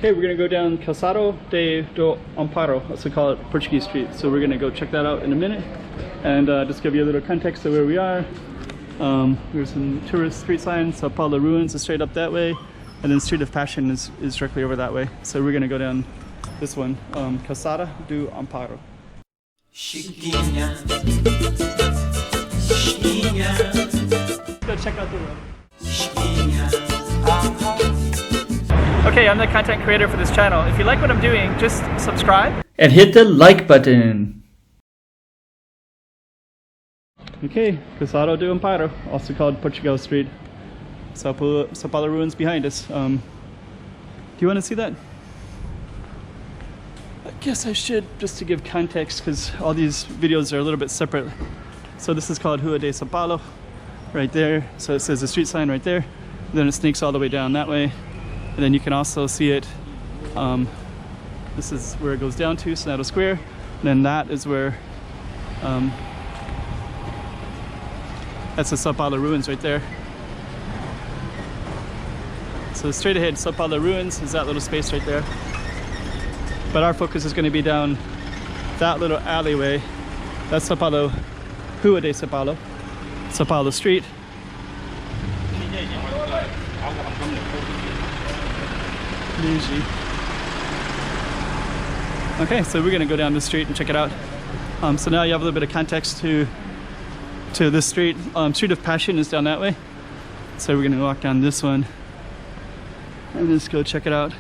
Okay, we're gonna go down Calçada do Amparo, that's we call it, Portuguese Street. So we're gonna go check that out in a minute, and just give you a little context of where we are. There's some tourist street signs. Sao Paulo Ruins is straight up that way, and then Street of Passion is directly over that way. So we're gonna go down this one, Calçada do Amparo. Chiquinha, Chiquinha. Let's go check out the road. Chiquinha. Okay, I'm the content creator for this channel. If you like what I'm doing, just subscribe and hit the like button. Okay, Calçada do Amparo, also called Portuguese Street. Sao Paulo Ruins behind us. Do you want to see that? I guess I should, just to give context, because all these videos are a little bit separate. So this is called Rua de Sao Paulo, right there. So it says the street sign right there. Then it sneaks all the way down that way. And then you can also see it, this is where it goes down to, Senado Square. And then that is where, that's the Sao Paulo Ruins right there. So straight ahead, Sao Paulo Ruins is that little space right there. But our focus is going to be down that little alleyway. That's Sao Paulo, Rua de Sao Paulo, Sao Paulo Street. Okay, so we're gonna go down the street and check it out. So now you have a little bit of context to this street. Street of Passion is down that way. So we're gonna walk down this one and just go check it out.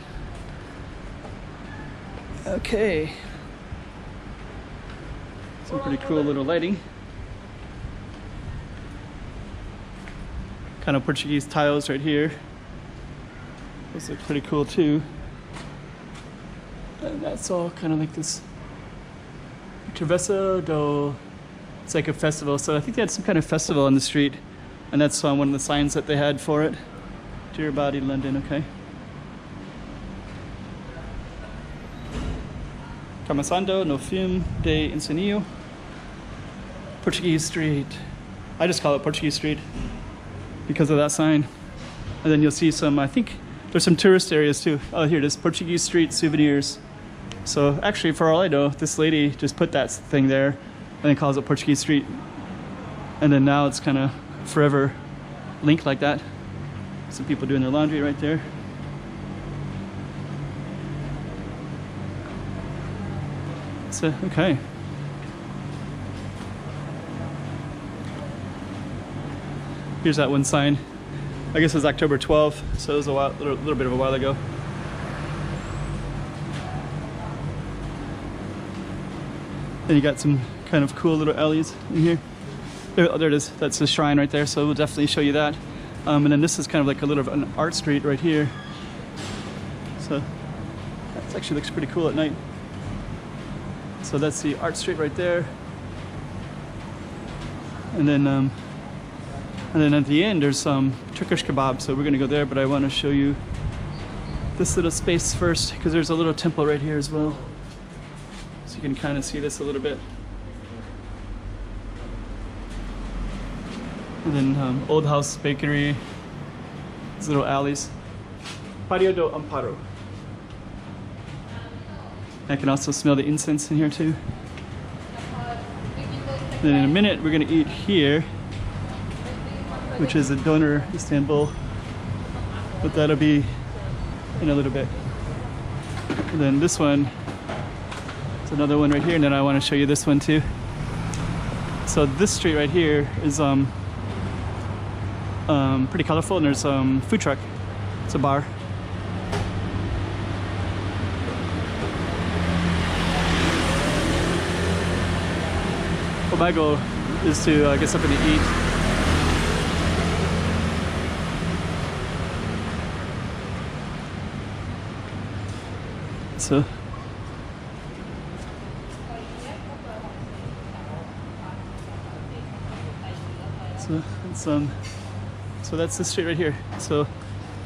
Okay. Some pretty cool little lighting. Kind of Portuguese tiles right here. Those look pretty cool too. And that's all kind of like this Travessa do, it's like a festival. So I think they had some kind of festival on the street, and that's one of the signs that they had for it. Dear Body London, okay. Começando no fim de Engenho, Portuguese Street. I just call it Portuguese Street because of that sign. And then you'll see some, I think, there's some tourist areas too. Oh, here it is, Portuguese Street souvenirs. So actually, for all I know, this lady just put that thing there and then calls it Portuguese Street. And then now it's kind of forever linked like that. Some people doing their laundry right there. So, okay. Here's that one sign. I guess it was October 12th, so it was a little bit of a while ago. Then you got some kind of cool little alleys in here. There it is. That's the shrine right there, so we'll definitely show you that. And then this is kind of like a little of an art street right here. So that actually looks pretty cool at night. So that's the art street right there. And then at the end, there's some Turkish kebab, so we're gonna go there, but I wanna show you this little space first, because there's a little temple right here as well. So you can kind of see this a little bit. And then Old House Bakery, these little alleys. Patio do Amparo. I can also smell the incense in here too. Then in a minute, we're gonna eat here, which is a Doner Istanbul, but that'll be in a little bit. And then this one, it's another one right here, and then I want to show you this one too. So this street right here is pretty colorful, and there's a food truck. It's a bar. Well, my goal is to get something to eat. So so that's the street right here. So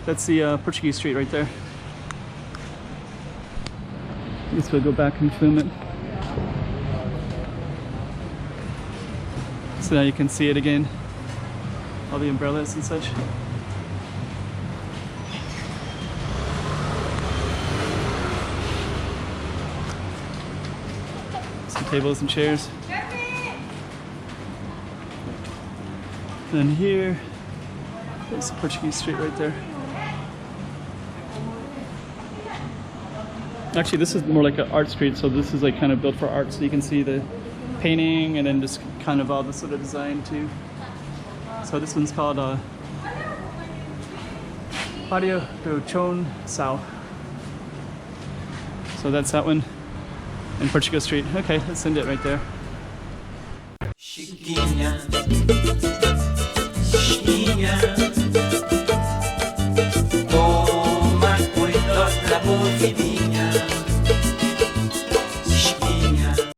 that's the Portuguese Street right there. I guess we'll go back and film it. So now you can see it again. All the umbrellas and such. tables and chairs. And here, there's Portuguese Street right there. Actually, this is more like an art street, so this is like kind of built for art, so you can see the painting and then just kind of all the sort of design too. So this one's called Barrio do Chon Sao. So that's that one in Portuguese Street. Okay, let's send it right there. Chiquinha, chiquinha.